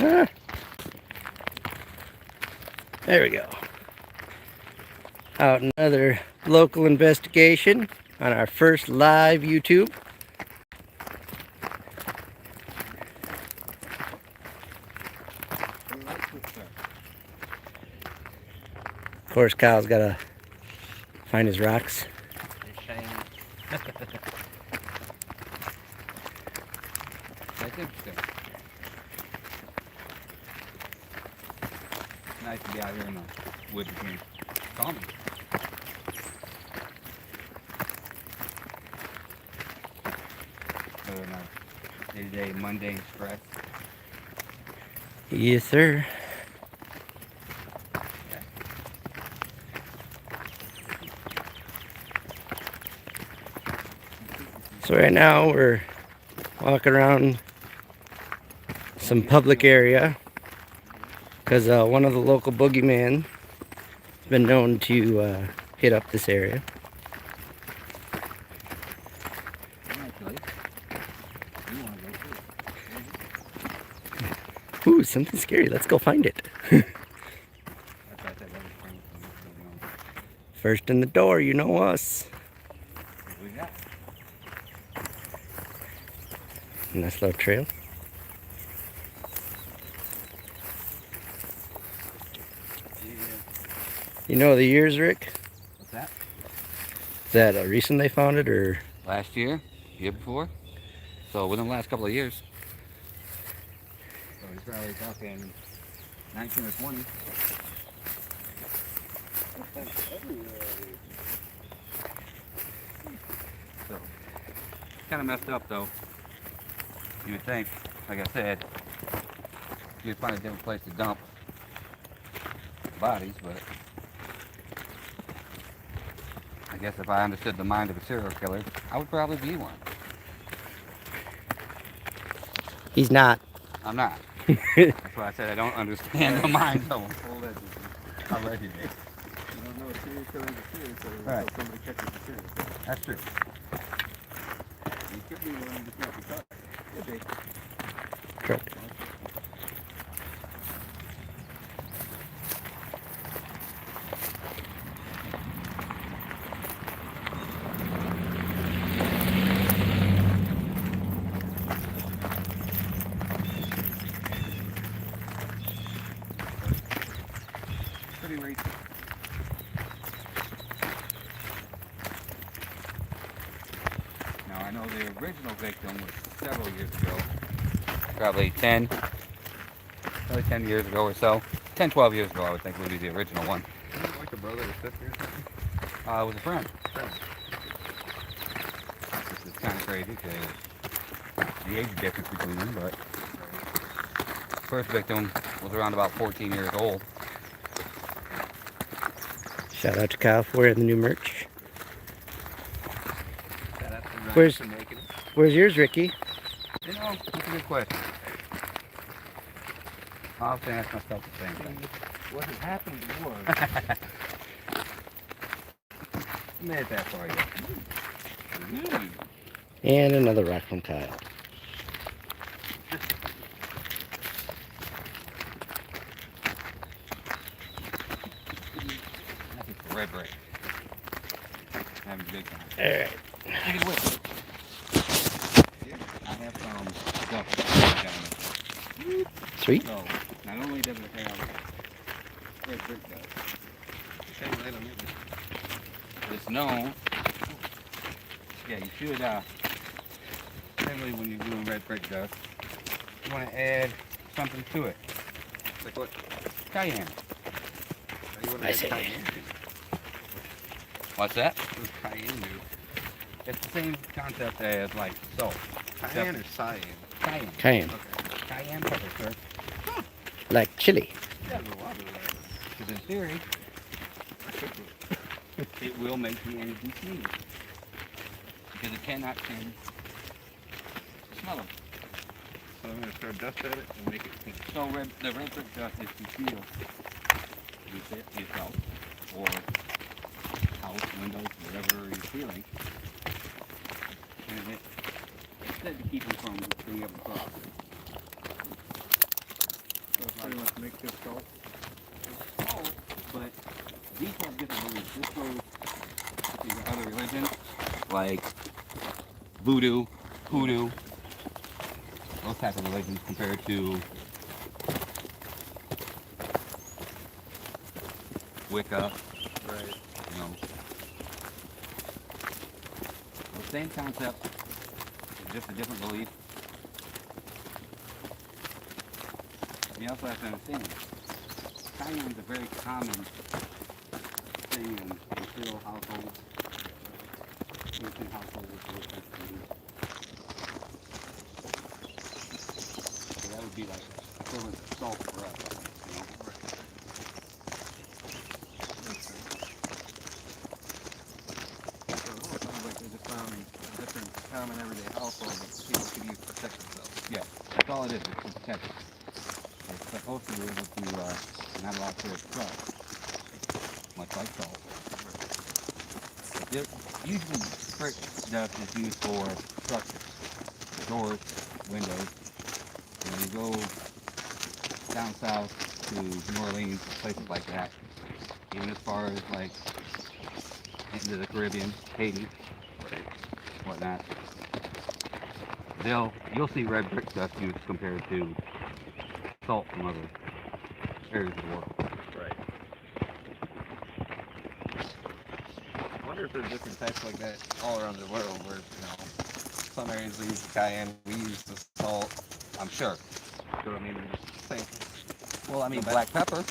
Ah, there we go. Out another local investigation on our first live YouTube. Of course, Kyle's got to find his rocks. They're shiny. That's interesting. Nice to be out here in the woods again. Calming. Other than our day-to-day mundane stress. Yes, sir. So right now we're walking around some public area because one of the local boogeymen has been known to hit up this area. Ooh, something scary. Let's go find it. First in the door, you know us. Nice little trail. You know the years, Rick? What's that? Is that recent they found it, or? Last year? Year before? So within the last couple of years. So he's probably talking 19 or 20. So, kind of messed up though. You would think, like I said, you'd find a different place to dump bodies, but I guess if I understood the mind of a serial killer, I would probably be one. He's not. I'm not. That's why I said I don't understand the mind of them. Already. You don't know a serial killer is a serial killer until somebody catches a serial killer. That's true. You could be one to catch a car. Could be. Truck. Pretty racist. Now I know the original victim was several years ago. Probably 10 years ago or so. 10, 12 years ago I would think would be the original one. Like a brother or sister or something? It was a friend. This is kind of crazy because the age difference between them, but first victim was around about 14 years old. Shout out to Kyle for wearing the new merch. Shout out to Ryan for making it. Where's yours, Ricky? You know, that's a good question. I often ask myself the same thing. What had happened was... Made it that far yet. And another rock from Kyle. That's a red brick. Having a good time. Alright. Take it with you. I have some stuff down there. Sweet. So, not only does it have red brick dust, it's known. Yeah, you should, generally when you're doing red brick dust, you want to add something to it. Like what? Cayenne. I see. What's that? What does cayenne do? It's the same concept as like salt. Cayenne or cyan? Cayenne. Cayenne. Okay. Cayenne pepper, sir. Like chili. I don't know why they like it. Because in theory, it will make the energy sneeze. Because it cannot change the smell of it. So I'm going to throw dust at it and make it pink. So the red brick dust is to seal yourself or house, windows, whatever you're sealing. And it said to keep them from being able to cross. make this salt. Oh, but these have different beliefs. This goes to other religions, like voodoo, hoodoo, those types of religions compared to Wicca, Right. you know. The same concept, just a different belief. You also have to understand, cayenne is a very common thing in Creole households, Haitian households, those types of things. So that would be like equivalent to salt for us, you know. So it almost sounds like they just found a different common everyday household that people could use to protect themselves. Yeah, that's all it is. It's to protect it. It's supposed to be able to, not allow for it to rust, much like salt. But usually brick stuff is used for structures, doors, windows. And when you go down south to New Orleans, places like that, even as far as like into the Caribbean, Haiti, whatnot, you'll see red brick stuff used compared to salt from other areas of the world. Right. I wonder if there's different types like that all around the world where, some areas we use the cayenne, we use the salt. I'm sure. So I mean, same. Well, I mean, So black pepper.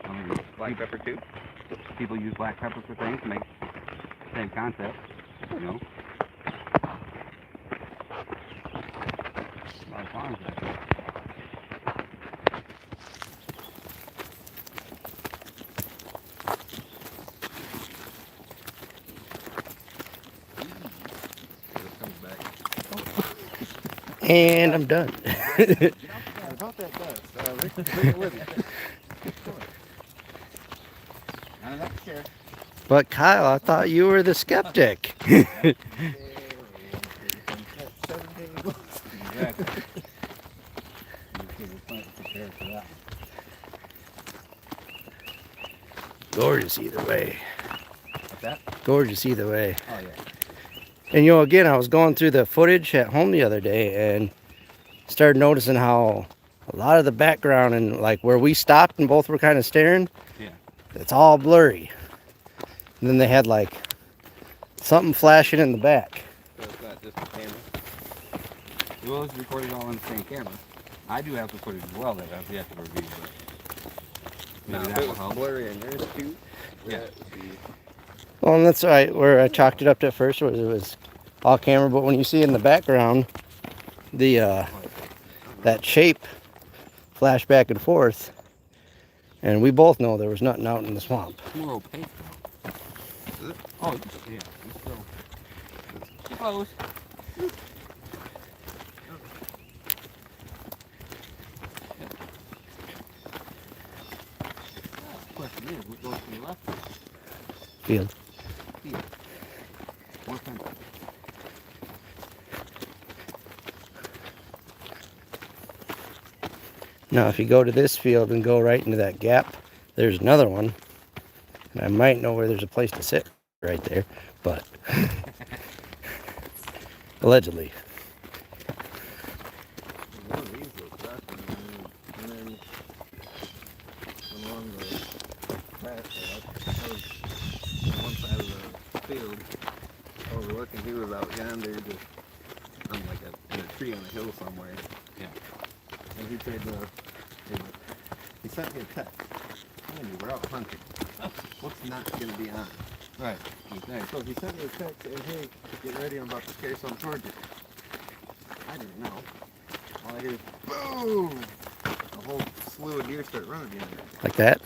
I mean, Black pepper too? people use black pepper for things to make the same concept, you know. A lot of farms back there. So it comes back. And I'm done. About that dust. Bring it with you. None of that care. But Kyle, I thought you were the skeptic. Exactly. Prepared for that. Gorgeous either way. What's that? Gorgeous either way. Oh yeah. And again, I was going through the footage at home the other day and started noticing how a lot of the background and like where we stopped and both were kind of staring, Yeah. it's all blurry. And then they had like something flashing in the back. So it's not just the camera. It was recorded all on the same camera. I do have the footage as well that I've yet to review, but maybe Now, if that it will was help. blurry in yours too, Yeah. that would be... Well, and that's right where I chalked it up to at first was it was all camera, but when you see in the background the that shape flash back and forth, and we both know there was nothing out in the swamp. It's more opaque though. Is it? Oh, yeah. It's still close. Question is, what goes to the left? Field. Here. More fence. Now, if you go to this field and go right into that gap, there's another one. And I might know where there's a place to sit right there, but allegedly. One of these looks awesome, and then along the path that was on one side of the field, overlooking, he was out yonder just on like in a tree on a hill somewhere. Yeah. And he said, he sent me a text. Andy, we're out hunting. What's not going to be on? Right. Okay. So he sent me a text saying, hey, get ready, I'm about to carry some towards you. I didn't know. All I hear is, boom! A whole slew of deer start running behind me. Like that.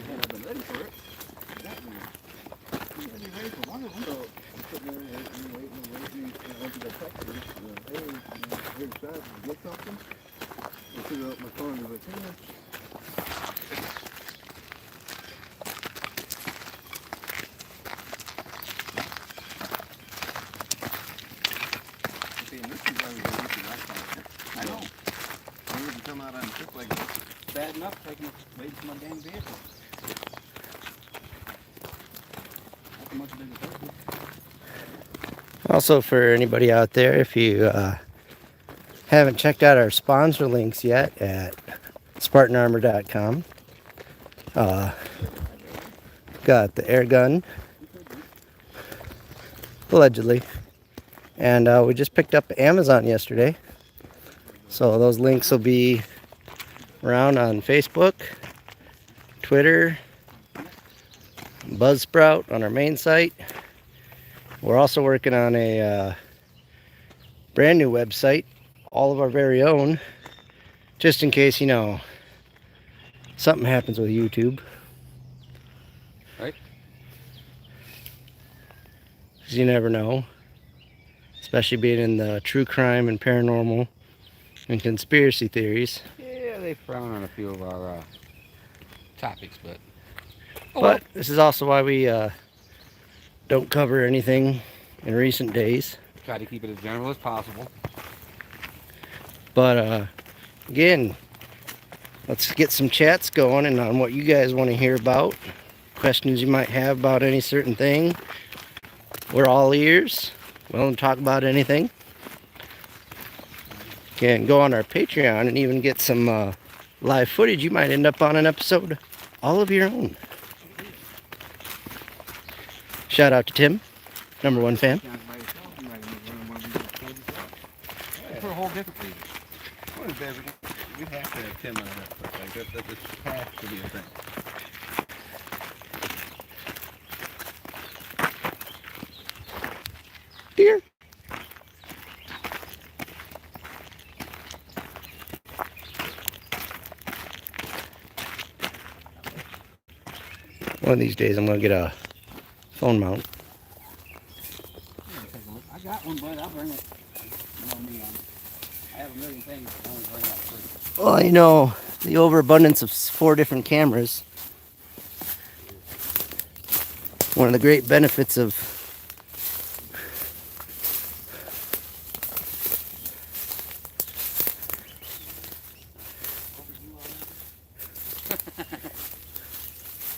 I've been ready for it. So I'm sitting there and waiting, and I went to the text me, hey, here's the shot, did you get something? I took out my phone and was like, hey, bad enough taking waiting for my damn vehicle. That's a much bigger purpose. Also, for anybody out there, if you haven't checked out our sponsor links yet at SpartanArmor.com, got the air gun, allegedly, and we just picked up Amazon yesterday. So those links will be around on Facebook, Twitter, Buzzsprout on our main site. We're also working on a brand new website, all of our very own, just in case, you know, something happens with YouTube. Right. 'Cause you never know, especially being in the true crime and paranormal and conspiracy theories. Yeah, they frown on a few of our topics, but. But this is also why we don't cover anything in recent days. Try to keep it as general as possible. But again, let's get some chats going and on what you guys want to hear about. Questions you might have about any certain thing. We're all ears. Willing to talk about anything. Can go on our Patreon and even get some live footage. You might end up on an episode all of your own. Shout out to Tim, #1 fan. For a whole different reason. What is that? We have to have Tim on that stuff. Like that has to be a thing. Dear. One of these days I'm going to get a phone mount. I got one, but I'll bring it. You know me, I have a million things I only bring out three. Well, you know, the overabundance of 4 different cameras. One of the great benefits of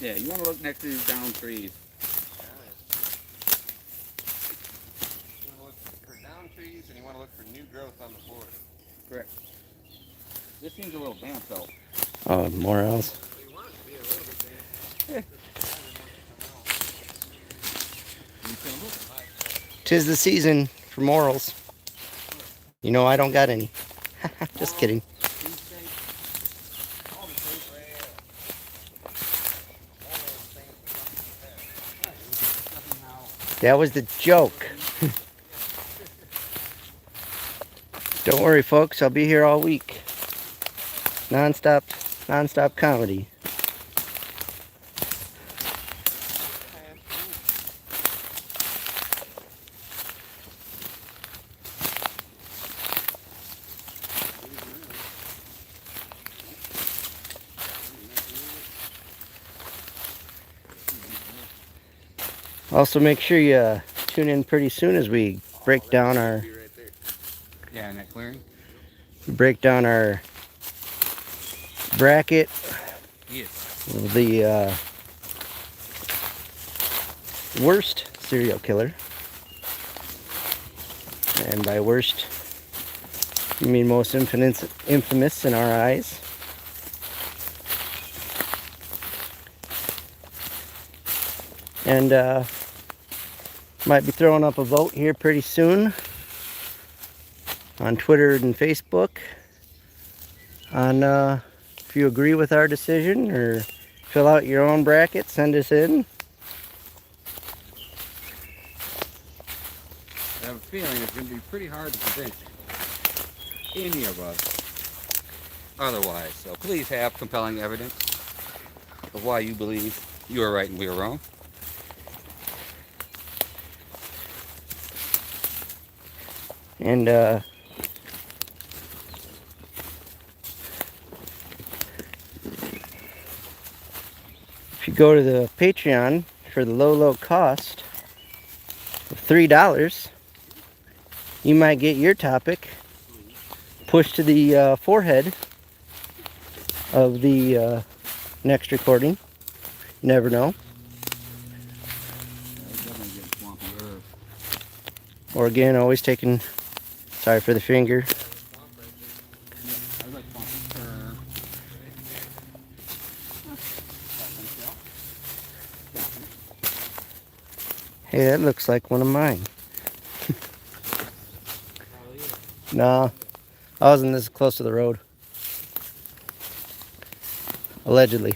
Yeah, you want to look next to these down trees. You want to look for down trees and you want to look for new growth on the floor. Correct. This seems a little damp though. oh, more else. You want it to be a little bit damp. Tis the season for morals. You know I don't got any. Just kidding. That was the joke. Don't worry, folks. I'll be here all week. Non-stop comedy. Also, make sure you tune in pretty soon as we break down our Yeah, in that clearing. Bracket. Yes. The worst serial killer, and by worst, you mean most infamous in our eyes. And might be throwing up a vote here pretty soon on Twitter and Facebook on if you agree with our decision or fill out your own bracket, send us in. I have a feeling it's going to be pretty hard to convince any of us otherwise. So please have compelling evidence of why you believe you are right and we are wrong. And if you go to the Patreon for the low cost of $3, you might get your topic pushed to the forehead of the next recording. You never know. It's definitely getting swampy herb. Or again, always taking, sorry for the finger. I like swampy herb. Hey, that looks like one of mine. Nah, I wasn't this close to the road. Allegedly.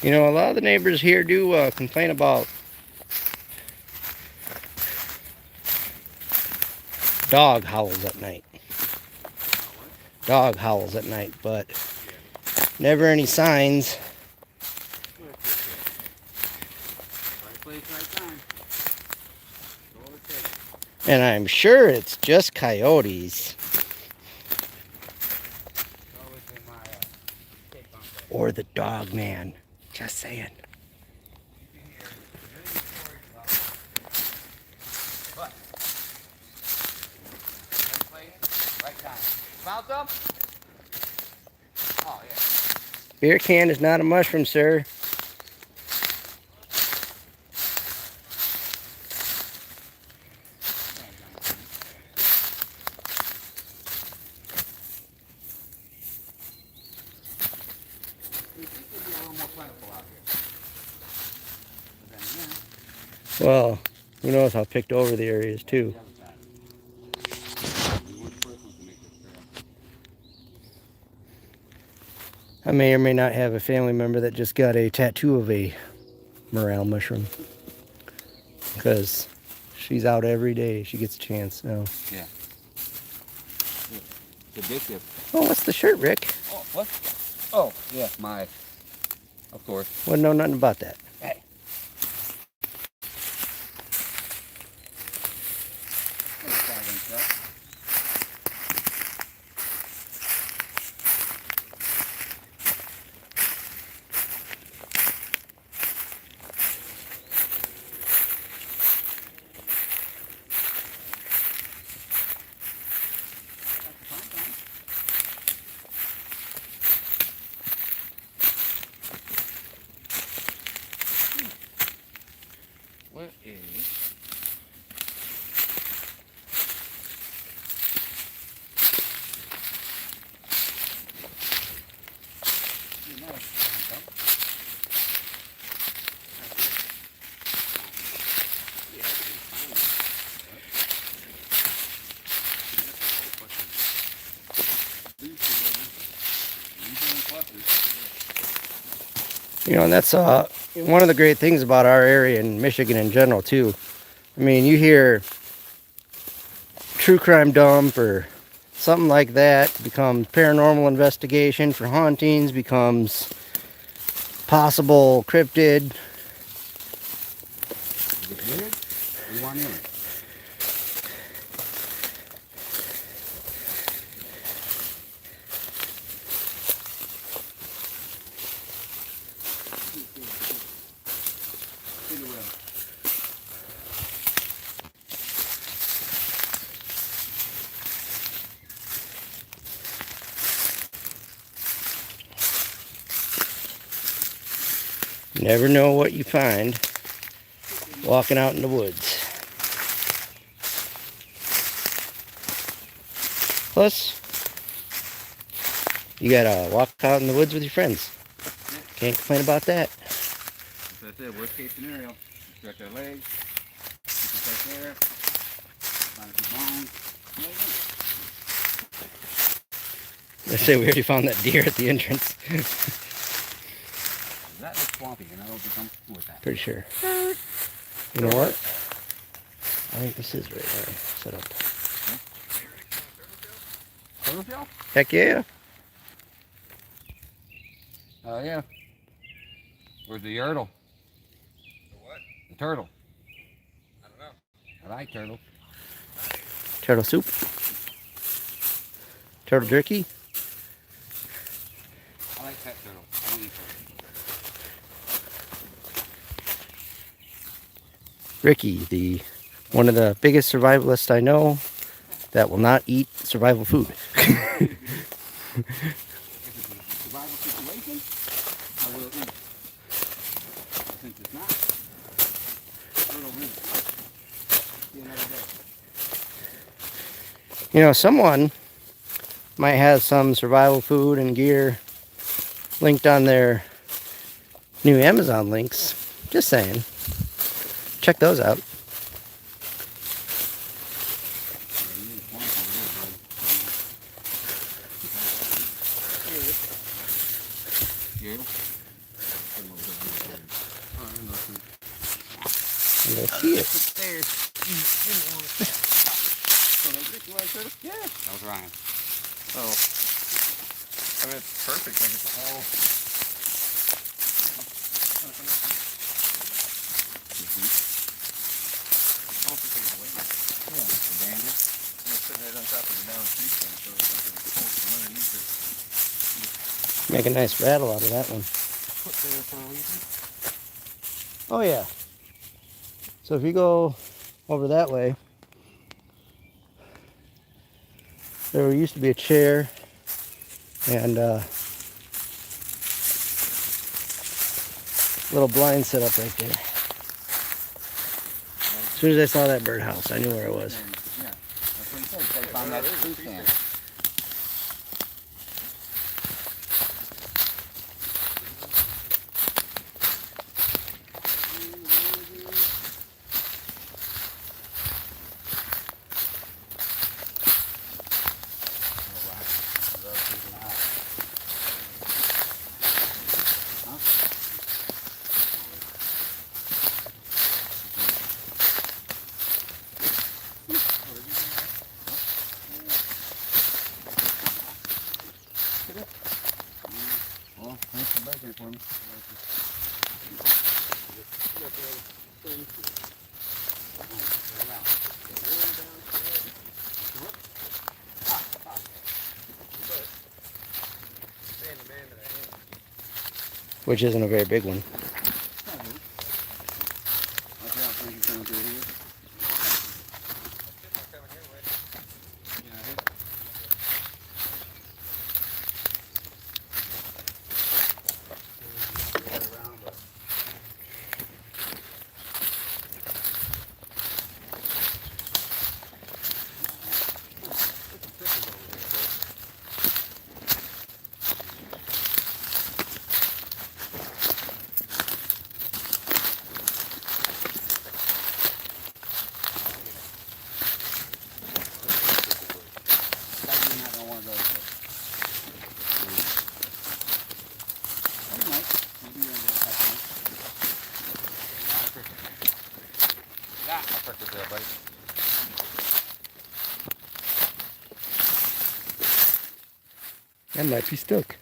You know, a lot of the neighbors here do complain about dog howls at night. Dog howls at night, but never any signs. Right place, right time. That's all it takes. And I'm sure it's just coyotes. Always been my take on that. Or the dog man. Just saying. What? Right place, right time. Found some? Oh, yeah. Beer can is not a mushroom, sir. You think it'd be a little more plentiful out here. But then again, Well, who knows how picked over the area is too. the other side. We weren't the first ones to make this trail. I may or may not have a family member that just got a tattoo of a morel mushroom. Because she's out every day. She gets a chance now. Yeah. It's addictive. Oh, what's the shirt, Rick? Oh, what? Oh, yeah, my. Of course. Wouldn't know nothing about that. Hey. What is? You know, and that's one of the great things about our area in Michigan in general too. I mean, you hear true crime dump or something like that becomes paranormal investigation for hauntings, becomes possible cryptid. Is it weird? We want in. You never know what you find walking out in the woods. Plus, you gotta walk out in the woods with your friends. Can't complain about that. That's what I said, worst case scenario. We stretch our legs, get some fresh air, find a few bones. I say we already found that deer at the entrance. That looks swampy, and I don't think I'm cool with that. Pretty sure. You know what? I think this is right there. Set up. Turtle shell? Heck yeah. Oh, yeah. Where's the turtle? The what? The turtle. I don't know. I like turtles. Turtle soup. Turtle jerky. I like pet turtles. I don't eat turtles. Ricky, the one of the biggest survivalists I know that will not eat survival food. If it's a survival situation, I will eat. But since it's not, I will live. See you another day. You know, someone might have some survival food and gear linked on their new Amazon links. Just saying. Check those out. And they'll see it. Yeah. That was Ryan. Oh. I mean, it's perfect. Like, it's all... Yeah, the bandit. It's sitting right on top of the down street thing, so it's like it's pulled from underneath it. Make a nice rattle out of that one. Put there for a reason. Oh yeah. So if you go over that way, there used to be a chair and a little blind set up right there. As soon as I saw that birdhouse, I knew where it was. Yeah, that's what he said. They found that food stand. Well, thanks for back here for me. Which isn't a very big one. That might be stuck.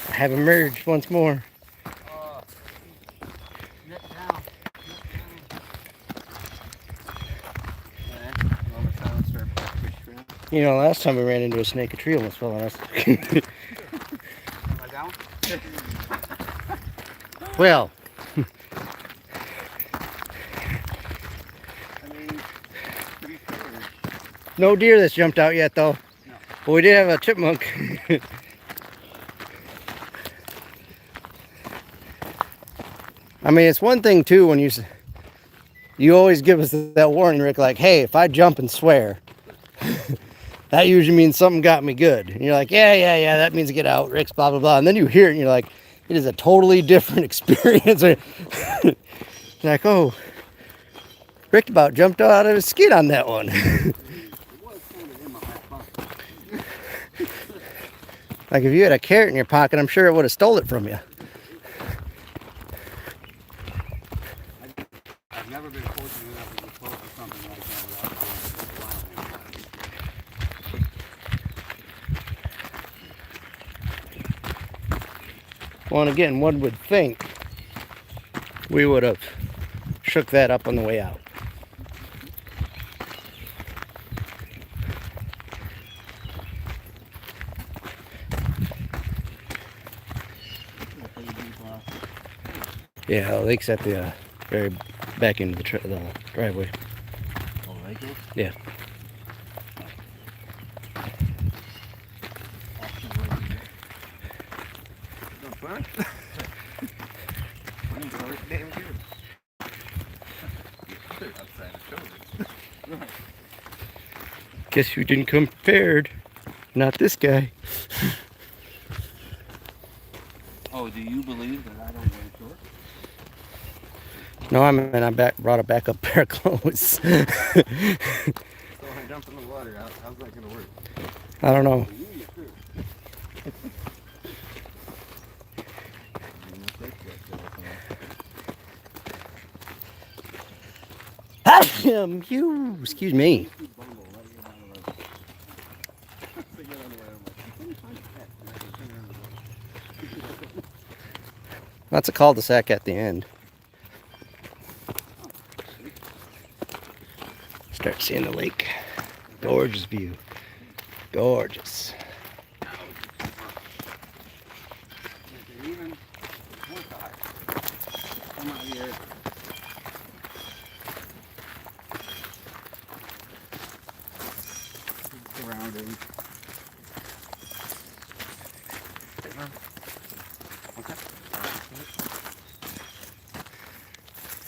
I have emerged once more. You know, last time we ran into a snake, a tree almost fell on us. Well, no deer that's jumped out yet, though. No. But we did have a chipmunk. I mean, it's one thing too when you always give us that warning, Rick, like, hey, if I jump and swear, that usually means something got me good. And you're like, yeah, that means get out, Rick's blah, blah, blah. And then you hear it and you're like, it is a totally different experience. You're like, oh, Rick about jumped out of his skin on that one. Like if you had a carrot in your pocket, I'm sure it would have stole it from you. I've never been fortunate enough to get close to something like that without going. Well, and again, one would think we would have shook that up on the way out. Yeah, the lake's at the very back end of the driveway. Oh, lake is? Yeah. Don't swim? Swimming's always damn good. They're outside the shoulder. Guess you didn't come prepared. Not this guy. Oh, do you believe that I don't wear shorts? No, I brought a backup pair of clothes. So when I jump in the water, how's that gonna work? I don't know. You and your crew. You, excuse me. That's a cul-de-sac at the end. Start seeing the lake. Gorgeous view. Gorgeous. Even more tired. Come out here. Surrounding. Okay.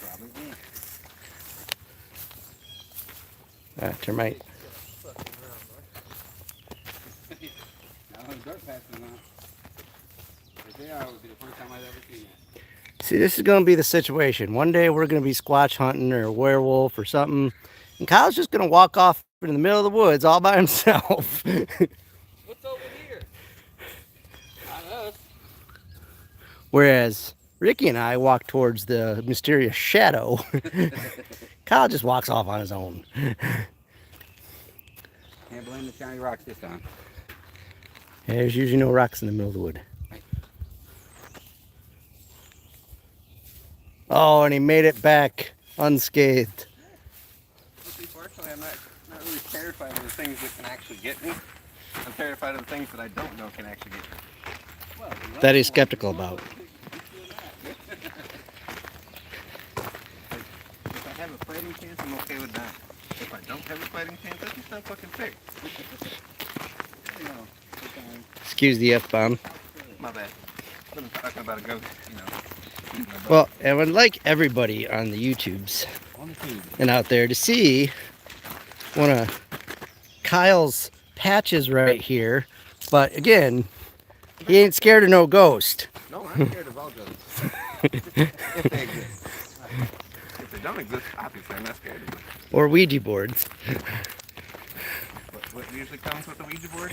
Probably can't. Termite. Now the dirt patches on. If they are, it would be the first time I've ever seen that. See, this is going to be the situation. One day we're going to be squatch hunting or a werewolf or something. And Kyle's just going to walk off in the middle of the woods all by himself. What's over here? Not us. Whereas Ricky and I walk towards the mysterious shadow. Kyle just walks off on his own. Can't blame the shiny rocks this time. There's usually no rocks in the middle of the wood. Oh, and he made it back unscathed. Fortunately, I'm not really terrified of the things that can actually get me. I'm terrified of the things that I don't know can actually get me. Well, That he's skeptical about. If I have a fighting chance, I'm okay with that. If I don't have a fighting chance, that's just not fucking fair. you know, sometimes. Excuse the F-bomb. My bad. I'm talking about a ghost, you know. My butt. Well, I would like everybody on the YouTubes On the tube. and out there to see one of Kyle's patches right here. But again, he ain't scared of no ghost. No, I'm scared of all ghosts. If they exist. If they don't exist, obviously I'm not scared of them. Or Ouija boards. What usually comes with a Ouija board?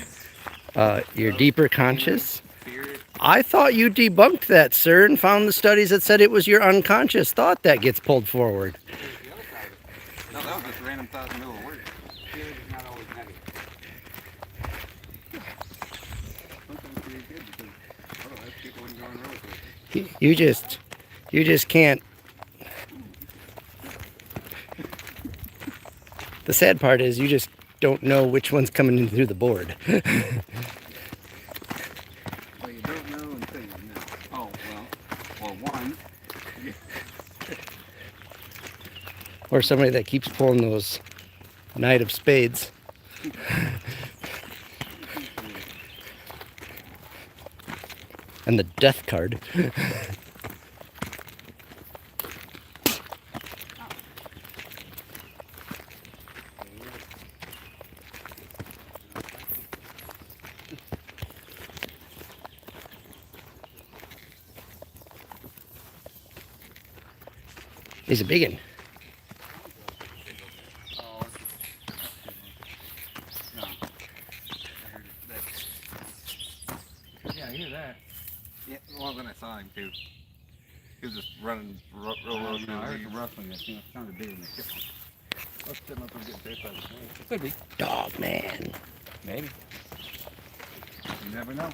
You're deeper conscious. Spirit. I thought you debunked that, sir, and found the studies that said it was your unconscious thought that gets pulled forward. No, that was just a random thought in the middle of work. Spirit is not always negative. Sometimes spirit is good because otherwise people wouldn't go on road with it. You just can't. The sad part is you just don't know which one's coming in through the board. Well, you don't know until you know. Oh, well, or one. Or somebody that keeps pulling those Knight of Spades. And the Death card. He's a big one. Oh, no. Yeah, I hear that. Yeah, well, then I saw him too. He was just running real low through No, I the heard leaves. some rustling. It sounded bigger than the kitchen. Let's sit up and get chased by the snake. Could be. Dog man. Maybe. You never know.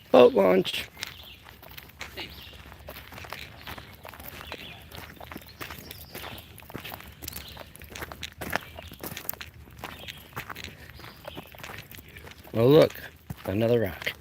Boat launch. Well, look. Another rock.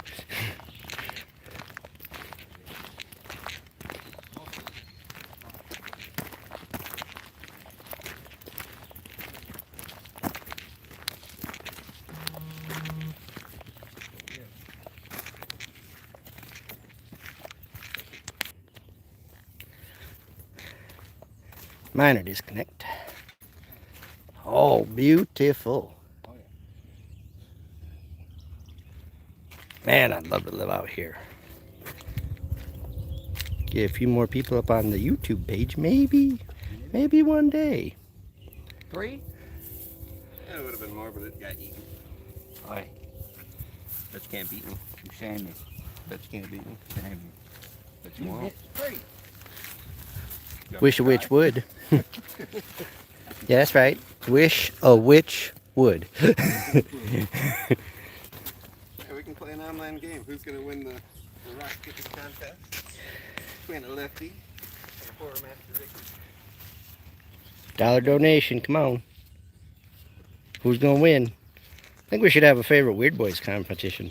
Minor disconnect. Oh, beautiful. Man, I'd love to live out here. Get a few more people up on the YouTube page, maybe. Maybe one day. 3? Yeah, it would have been more, but it got eaten. Aye. Bet you can't beat me. You shame me. Bet you can't beat me. Shame me. Bet you won't. hit 3. Wish a witch would. Yeah, that's right. Wish a witch would. Hey, we can play an online game. Who's gonna win the rock kicking contest? Between a lefty and a quartermaster Ricky. Dollar donation, come on. Who's gonna win? I think we should have a favorite Weird Boys competition.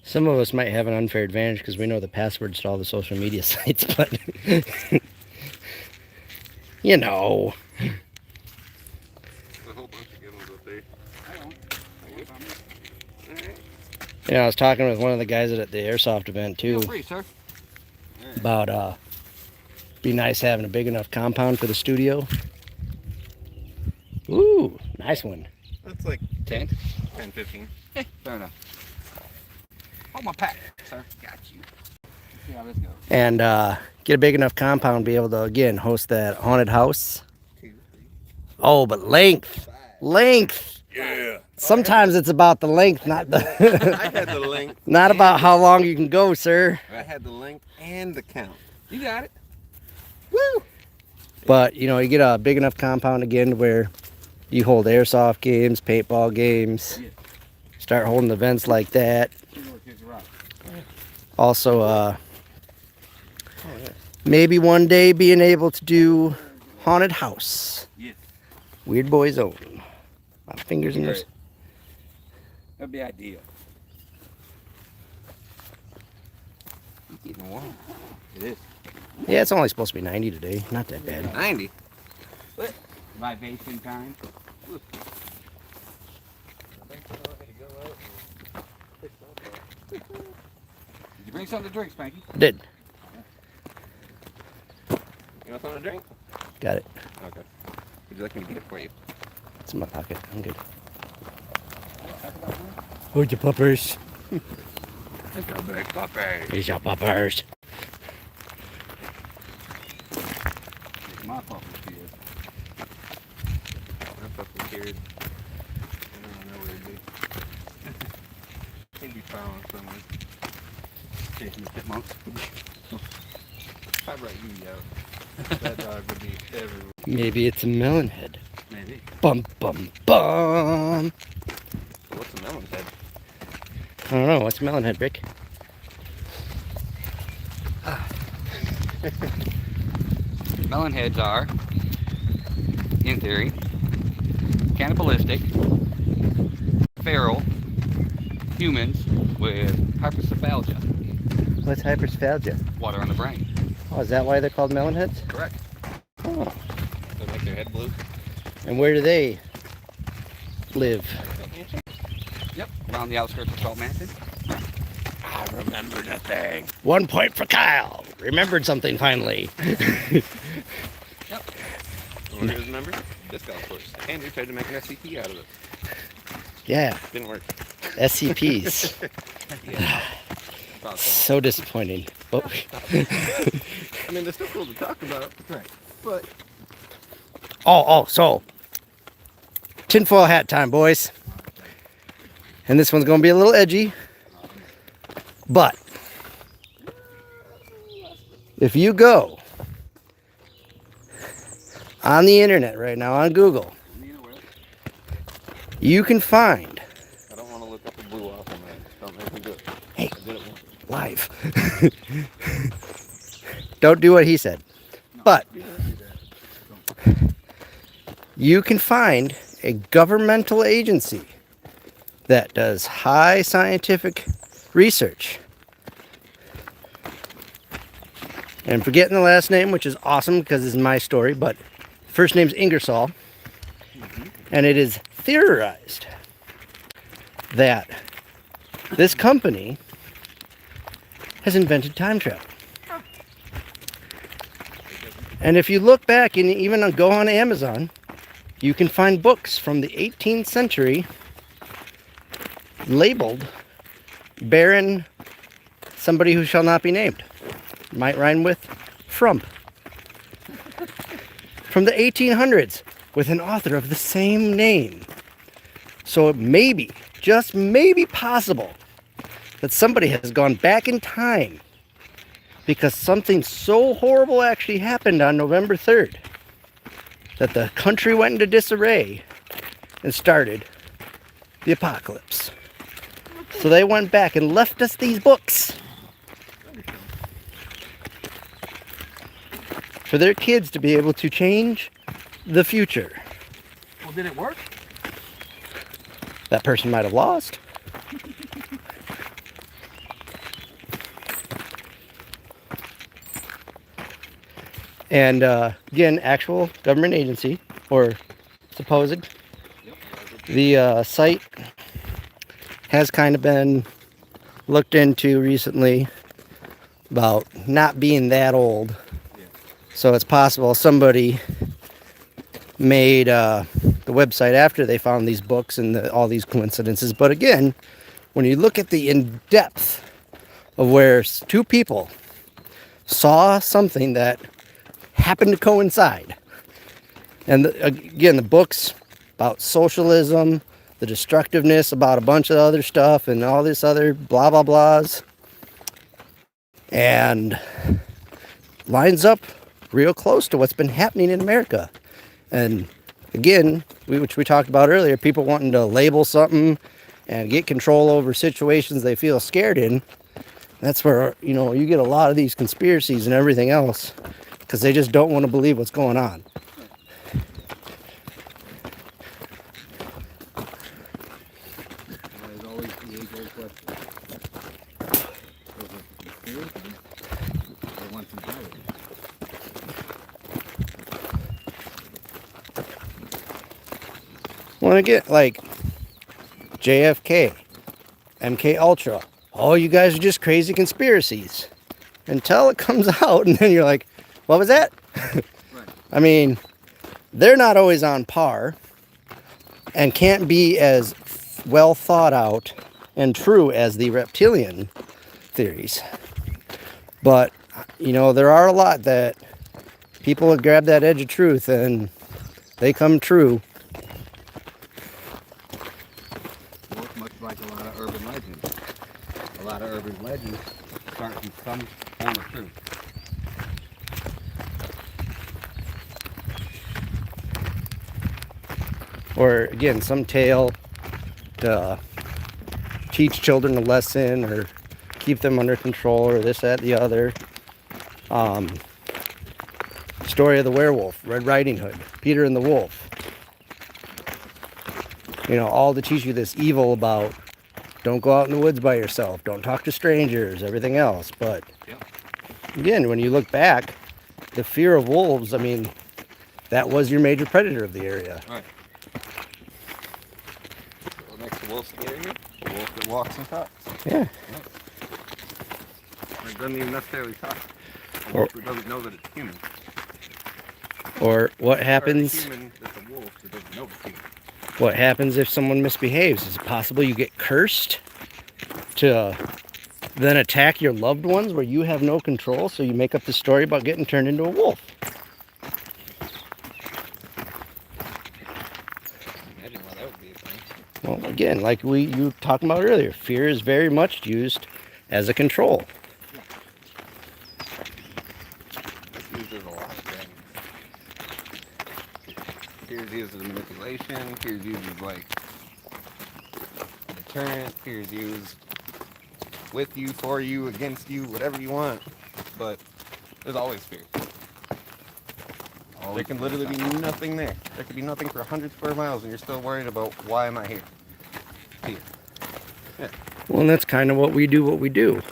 Some of us might have an unfair advantage because we know the passwords to all the social media sites, but you know. There's a whole bunch of good ones up there. I don't. Alright. You know, I was talking with one of the guys at the airsoft event Feel too free, sir. about be nice having a big enough compound for the studio. Ooh, nice one. That's like 10. 10, 15. Fair enough. Hold my pack, sir. Got you. Let's see how this goes. And get a big enough compound, be able to again host that haunted house. 2, 3, Oh, but length, 5. length. Yeah. Sometimes it's about the length, not I the had the length. not about how long you can go, sir. I had the length and the count. You got it. Woo! But you know, you get a big enough compound again where you hold airsoft games, paintball games. Yeah. Start holding events like that. Here's your rock. Also, maybe one day being able to do haunted house. Yeah. Weird Boys own. A lot of fingers in this. Great. That'd be ideal. It's getting warm. It is. Yeah, it's only supposed to be 90 today. Not that bad. 90. Vibration time. Did you bring something to drink, Spanky? Did. You want something to drink? Got it. Okay. Would you like me to get it for you? It's in my pocket. I'm good. Hold your puppers. It's a big puppy. Here's your puppers. It's my fault for you. My puppy carried. I don't know where it'd be. He'd be found somewhere. Chasing the chipmunks. If I brought you out, that dog would be everywhere. Maybe it's a melon head. Maybe. Bum, bum, bum. What's a melon head? I don't know. What's a melon head, Rick? Melon heads are, in theory, cannibalistic, feral humans with hypercephalgia, What's hypersphagia? water on the brain. Oh, is that why they're called melon heads? Correct. Oh. They make their head blue. And where do they live? Yep. Around the outskirts of Salt Mansion. I remember that thing. 1 point for Kyle. Remembered something finally. Want to remember? This golf course. Andrew tried to make an SCP out of it. Yeah, Didn't work. SCPs. Yeah. About that. So disappointing. Oh. I mean, they're still cool to talk about. Right. But So tinfoil hat time, boys. And this one's gonna be a little edgy, but if you go on the internet right now on Google, you can find I don't want to look up the blue off on that. Don't make me do it. Hey. I did it once. live. Don't do what he said. But you can find a governmental agency that does high scientific research. And I'm forgetting the last name, which is awesome because this is my story, but first name's Ingersoll. And it is theorized that this company has invented time travel. And if you look back and even go on Amazon, you can find books from the 18th century labeled Baron somebody who shall not be named. Might rhyme with Frump. From the 1800s with an author of the same name. So it may be, just maybe possible that somebody has gone back in time because something so horrible actually happened on November 3rd that the country went into disarray and started the apocalypse. So they went back and left us these books for their kids to be able to change the future. Well, did it work? That person might have lost. And again, actual government agency, or supposed. The site has kind of been looked into recently about not being that old. So it's possible somebody made the website after they found these books and all these coincidences. But again, when you look at the in-depth of where two people saw something that happened to coincide. And again, the books about socialism, the destructiveness, about a bunch of other stuff, and all this other blah, blah, blahs. And lines up real close to what's been happening in America. And again, which we talked about earlier, people wanting to label something and get control over situations they feel scared in. That's where, you get a lot of these conspiracies and everything else because they just don't want to believe what's going on. There's always the age-old question. Was it a conspiracy or one from Hollywood? Well, again, like JFK, MK Ultra, oh, you guys are just crazy conspiracies. Until it comes out, and then you're like, what was that? Right. I mean, they're not always on par and can't be as well thought out and true as the reptilian theories. But, there are a lot that people have grabbed that edge of truth and they come true. Well, it's much like a lot of urban legends. A lot of urban legends Start from some form of truth. Or again, some tale to teach children a lesson or keep them under control or this, that, the other. Story of the werewolf, Red Riding Hood, Peter and the Wolf. All to teach you this evil about don't go out in the woods by yourself, don't talk to strangers, everything else. But again, when you look back, the fear of wolves, that was your major predator of the area. Right. So next to wolf scary, the wolf that walks and talks. Yeah. It doesn't even necessarily talk. A Or- wolf that doesn't know that it's human. Or what Or a happens? human that's a wolf that doesn't know it's human. What happens if someone misbehaves? Is it possible you get cursed to then attack your loved ones where you have no control? So you make up the story about getting turned into a wolf. Imagine why that would be a thing. Well, again, like you talked about earlier, fear is very much used as a control. It's used as a lot of things. Fear's used as manipulation. Fear's used as like a deterrent. Fear's used with you, for you, against you, whatever you want. But there's always fear. There can literally be nothing there. There could be nothing for 100 square miles, and you're still worried about why am I here? Here. Well, and that's kind of what we do.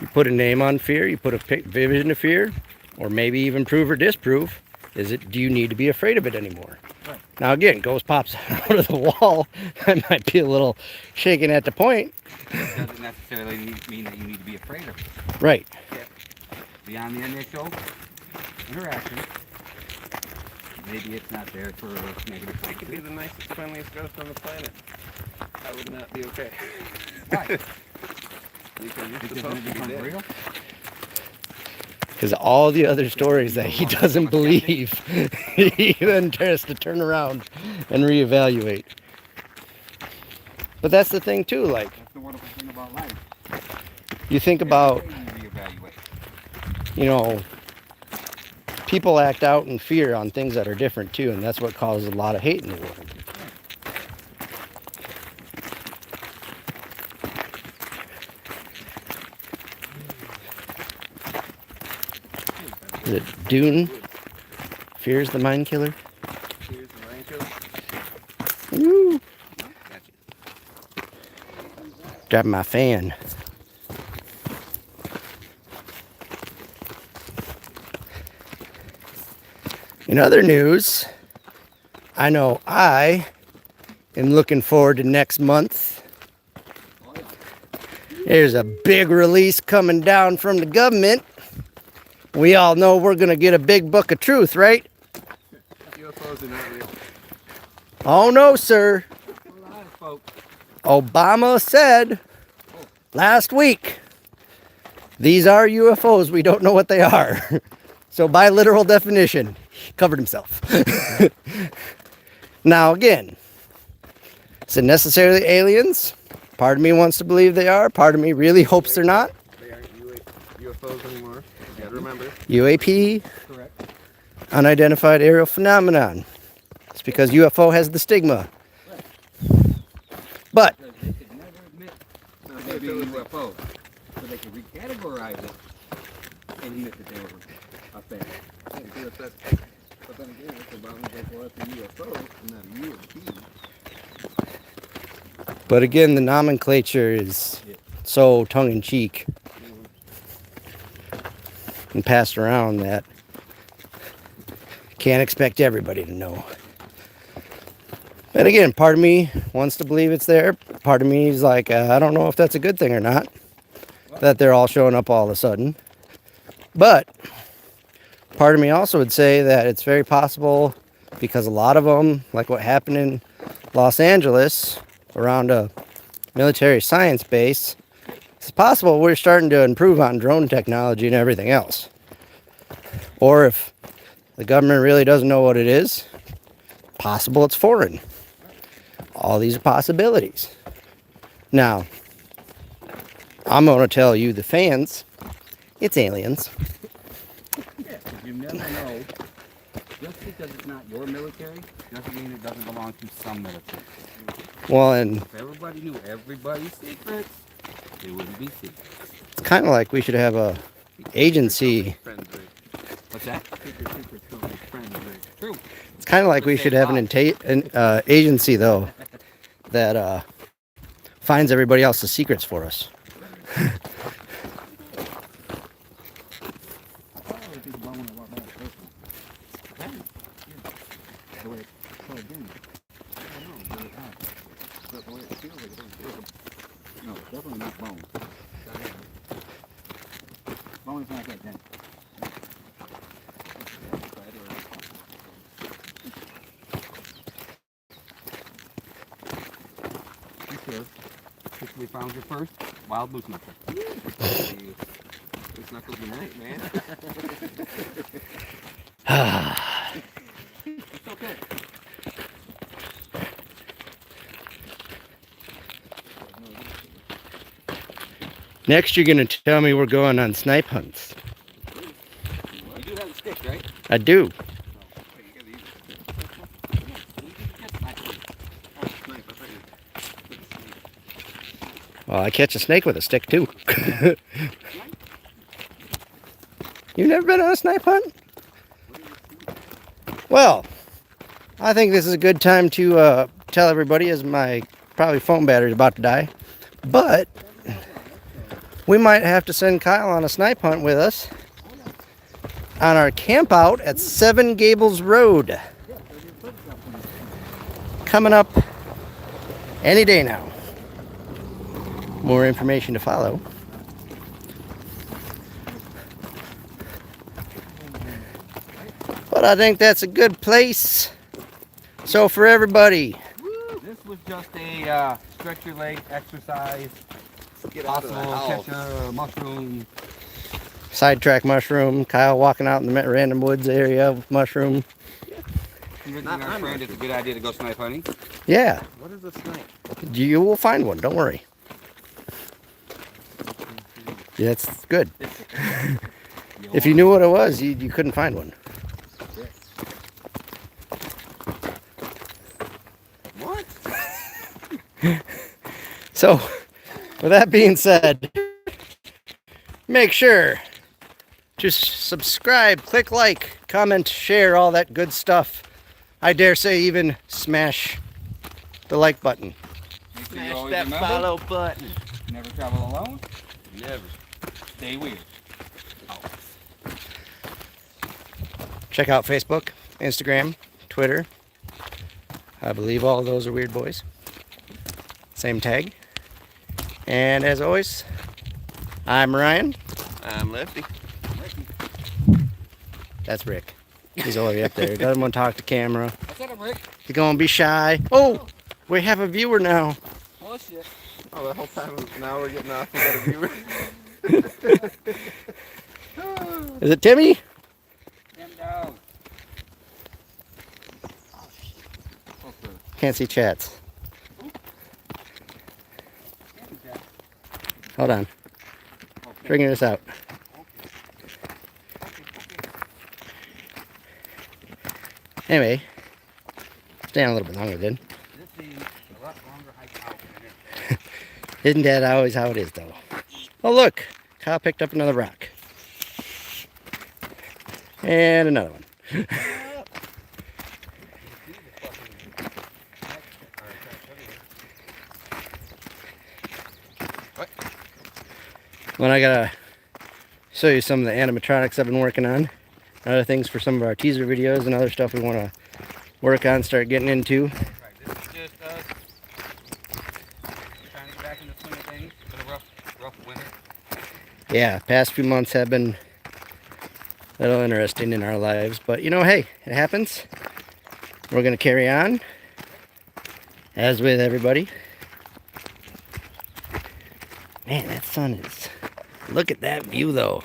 You put a name on fear. You put a vision of fear, or maybe even prove or disprove. Do you need to be afraid of it anymore? Right. Now again, ghost pops out of the wall. I might be a little shaken at the point. It doesn't necessarily mean that you need to be afraid of it. Right. Beyond the initial interaction, maybe it's not there for negative I could be the nicest, friendliest ghost on the planet. I would not be okay. Right. Because you're Because supposed then it to be becomes dead. real. Because all the other stories that he doesn't believe, he then tries to turn around and reevaluate. But that's the thing too, like, That's the wonderful thing about life. you think about, You reevaluate. you know, people act out in fear on things that are different too, and that's what causes a lot of hate in the world. Is it Dune? Fear's the mind killer? Here's the mind killer. Woo! Gotcha. Dropping my fan. In other news, I know I am looking forward to next month. There's a big release coming down from the government. We all know we're going to get a big book of truth, right? UFOs are not real. Oh no, sir. A lot of folks. Obama said last week, these are UFOs. We don't know what they are. So by literal definition, he covered himself. Now again, is it necessarily aliens? Part of me wants to believe they are. Part of me really hopes they're not. They aren't UFOs anymore. You gotta remember. UAP, Correct. unidentified aerial phenomenon. It's because UFO has the stigma. But Because they could never admit that they were UFO. So they could recategorize it and admit that they were a thing. But then again, it's about a UFO and not a UAP. But again, the nomenclature is so tongue-in-cheek and passed around that can't expect everybody to know. And again, part of me wants to believe it's there. Part of me is like, I don't know if that's a good thing or not, that they're all showing up all of a sudden. But part of me also would say that it's very possible, because a lot of them, like what happened in Los Angeles around a military science base, it's possible we're starting to improve on drone technology and everything else. Or if the government really doesn't know what it is, possible it's foreign. All these are possibilities. Now, I'm going to tell you, the fans, it's aliens. Yeah, 'cause you never know. Just because it's not your military doesn't mean it doesn't belong to some military. Well, and If everybody knew everybody's secrets, it wouldn't be secrets. it's kind of like we should have a agency. Friends, Rick. What's that? Secrets don't make friends, Rick. True. It's kind of like we should have an agency, though, that finds everybody else's secrets for us. No, definitely not bone. Bone is not that dense. You sure? We found your first wild moose knuckle. It's knuckles unite, man. It's okay. Next, you're going to tell me we're going on snipe hunts. You do have a stick, right? I do. Well, I catch a snake with a stick, too. You've never been on a snipe hunt? Well, I think this is a good time to tell everybody as my probably phone battery is about to die. But we might have to send Kyle on a snipe hunt with us on our camp out at Seven Gables Road. Coming up any day now. More information to follow. But I think that's a good place. So for everybody, This was just a stretch your leg exercise. Get out of the Possible house. catch a mushroom. sidetrack mushroom, Kyle walking out in the random woods area with mushroom. Convincing Not our I'm friend it's a good idea to go snipe hunting. Yeah, What is a snipe? you will find one, don't worry. Yeah, that's good. If you knew what it was, you couldn't find one. What? So, with that being said, make sure to subscribe, click like, comment, share, all that good stuff. I dare say even smash the like button. Make sure you always remember, button. never travel alone. Never. Stay weird. Check out Facebook, Instagram, Twitter. I believe all of those are Weird Boys. Same tag. And as always, I'm Ryan. I'm Lefty. That's Rick. He's all the way up there. He doesn't want to talk to camera. I said I'm Rick. He's going to be shy. Oh, we have a viewer now. Oh shit. Oh, the whole time now we're getting off. We got a viewer. Is it Timmy? Damn dog. Can't see chats. Hold on. Figuring this out. Anyway, stay on a little bit longer then. This is a lot longer hike out than it. Isn't that always how it is though? Oh look, Kyle picked up another rock. And another one. Well, I gotta show you some of the animatronics I've been working on. Other things for some of our teaser videos and other stuff we want to work on, start getting into. Right, this is just us trying to get back in the swing of things. It's been a rough winter. Yeah, past few months have been a little interesting in our lives, but you know, hey, it happens. We're gonna carry on, as with everybody. Man, that sun is. Look at that view, though.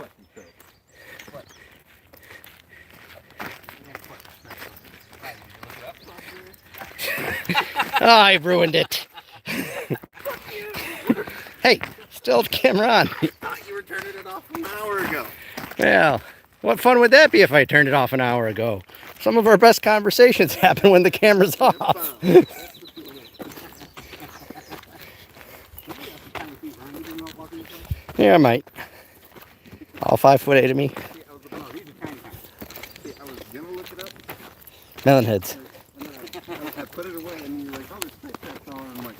Oh, I ruined it. Hey, still have the camera on. I thought you were turning it off an hour ago. Well, what fun would that be if I turned it off an hour ago? Some of our best conversations happen when the camera's off. Yeah, I might. All 5'8" of me. I was gonna look it up. Melon heads. And then I put it away, and you're like, "Oh, there's Tic Tacs on." I'm like,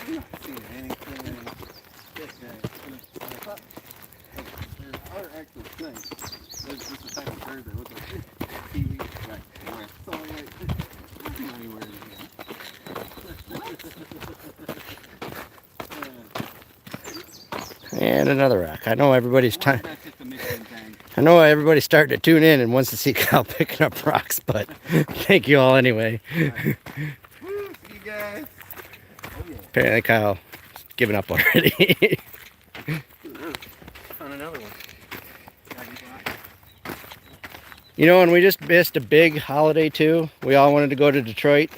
I'm not seeing anything. There are actual things. There's just a type of bird that looks like TV. Right. So I'm like, there's not anywhere in here. And another rock. I know everybody's time. That's just a mixing thing. I know everybody's starting to tune in and wants to see Kyle picking up rocks, but thank you all anyway. Woo, see you guys. Apparently Kyle giving up already. Found another one. You know, and we just missed a big holiday too. We all wanted to go to Detroit,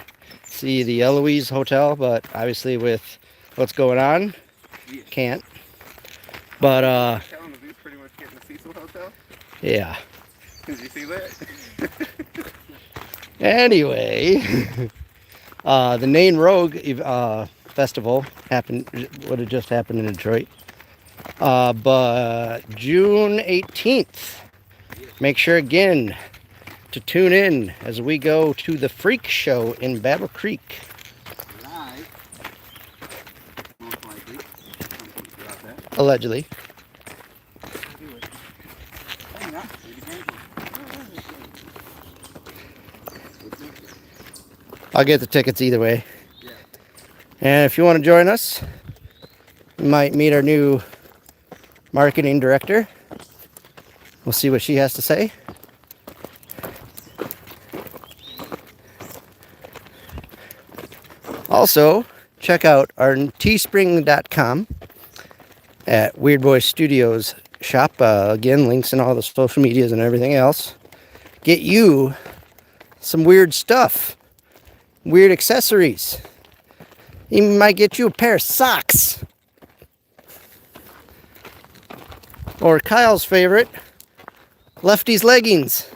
see the Eloise Hotel, but obviously with what's going on, can't. But Kalamazoo's pretty much getting the Cecil Hotel. yeah. Did you see that? Anyway, the Nain Rogue festival would have just happened in Detroit. But June 18th, make sure again to tune in as we go to the Freak Show in Battle Creek. Live. Most likely. Something about that. Allegedly. Hey, now, it depends. I'll get the tickets either way. Yeah. And if you want to join us, you might meet our new marketing director. We'll see what she has to say. Also, check out our teespring.com at Weird Boy Studios shop. Again, links in all the social medias and everything else. Get you some weird stuff, weird accessories. Even might get you a pair of socks. Or Kyle's favorite, Lefty's leggings.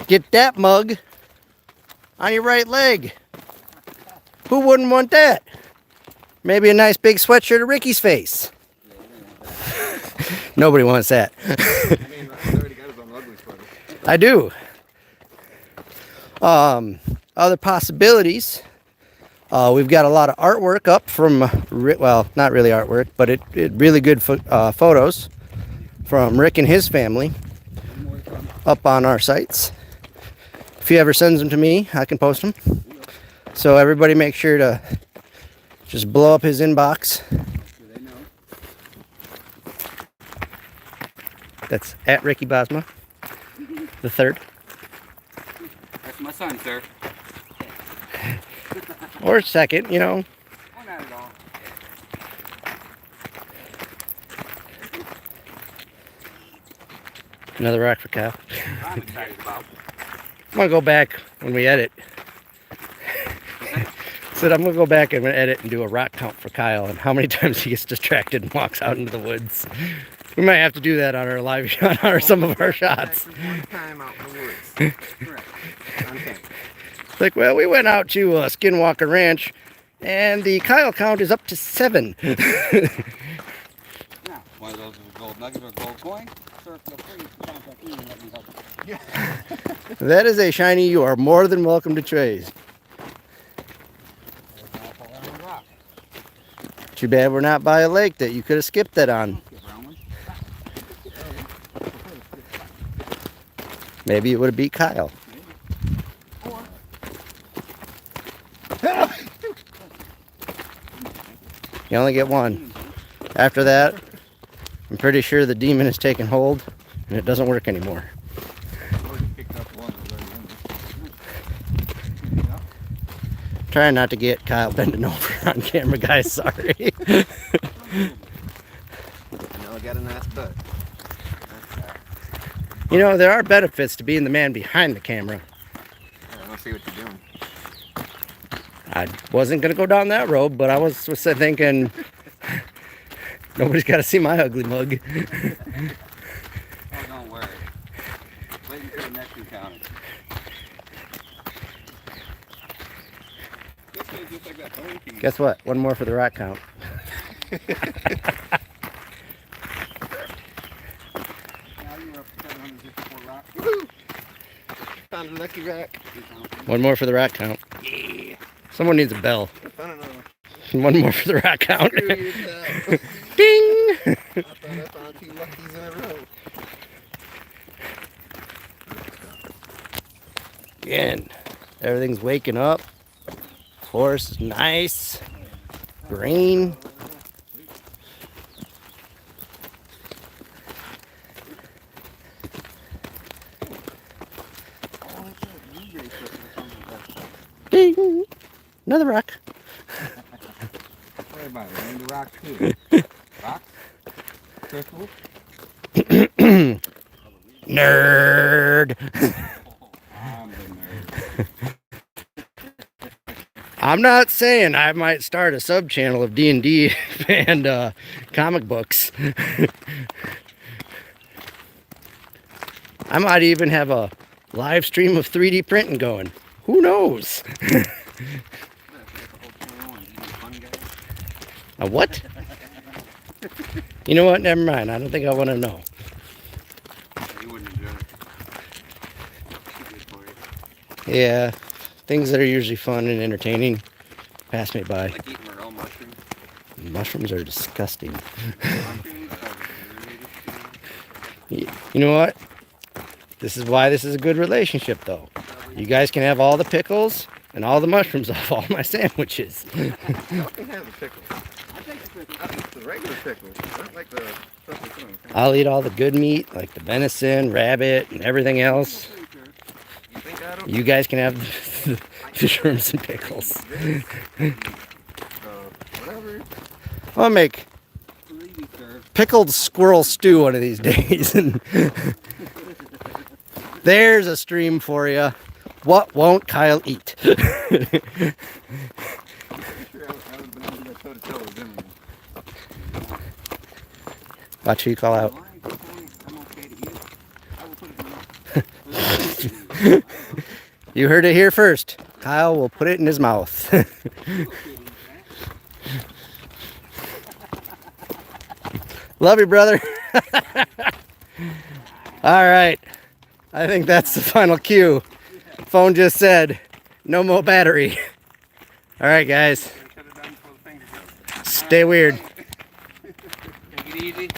Get that mug on your right leg. Who wouldn't want that? Maybe a nice big sweatshirt of Ricky's face. Nobody wants that. I mean, Ryan's already got his own ugly sweater. I do. Other possibilities. We've got a lot of artwork up from, well, not really artwork, but it really good photos from Rick and his family up on our sites. If he ever sends them to me, I can post them. So everybody make sure to just blow up his inbox. Do they know? That's at Ricky Bosma, the third. That's my son, sir. Or second, you know. Oh, not at all. Another rock for Kyle. I'm excited about. I'm gonna go back when we edit. Said I'm gonna go back and edit and do a rock count for Kyle and how many times he gets distracted and walks out into the woods. We might have to do that on our live on our, some of our shots. One time out in the woods. Correct. Okay. It's like, well, we went out to Skinwalker Ranch, and the Kyle count is up to 7. Now, one of those is a gold nugget or a gold coin. Sir, feel free to contact me and let me help you. That is a shiny you are more than welcome to trade. There's an apple and a rock. Too bad we're not by a lake that you could have skipped that on. Skip around one. Maybe it would have beat Kyle. Or, You only get one. After that, I'm pretty sure the demon has taken hold and it doesn't work anymore. I already picked up one that was already in there. Trying not to get Kyle bending over on camera, guys. Sorry. I know I got a nice butt. You know, there are benefits to being the man behind the camera. I don't see what you're doing. I wasn't going to go down that road, but I was thinking nobody's got to see my ugly mug. oh, don't worry. Wait until the next encounter. This is just like that bone piece. Guess what? One more for the rock count. Now you were up to 754 rocks. Woohoo! Found a lucky rock. One more for the rock count. Yeah. Someone needs a bell. Found another one. One more for the rock count. Screw yourself. Ding! I thought I found 2 luckies in a row. Again, everything's waking up. Forest is nice. Green. Ding! Another rock. Worry about it. Ain't the rock too. Rocks? Crystals? Nerd. I'm the nerd. I'm not saying I might start a sub channel of D&D and comic books. I might even have a live stream of 3D printing going. Who knows? A what? You know what? Never mind. I don't think I want to know. You wouldn't enjoy it. Too good for you. Yeah, things that are usually fun and entertaining pass me by. Like eating Morel mushrooms. Mushrooms are disgusting. Mushrooms are the greatest You know what? This is why this is a good relationship, though. You guys can have all the pickles and all the mushrooms off all my sandwiches. Y'all can have the pickles. I take the pickles. I think the regular pickles. Not like the stuff that's in them. I'll eat all the good meat, like the venison, rabbit, and everything else. You think I don't? You guys can have the shrimps and pickles. Whatever. I'll make Greedy, sir. pickled squirrel stew one of these days. And there's a stream for you. What won't Kyle eat? Pretty sure I would have been able to go toe-to-toe with them. Watch who you call out. Why are you telling me I'm okay to eat it? I will put it in my mouth. You heard it here first. Kyle will put it in his mouth. Love you, brother. All right. I think that's the final cue. Phone just said, no more battery. All right, guys. Shut it down before the fingers go. Stay weird. Take it easy.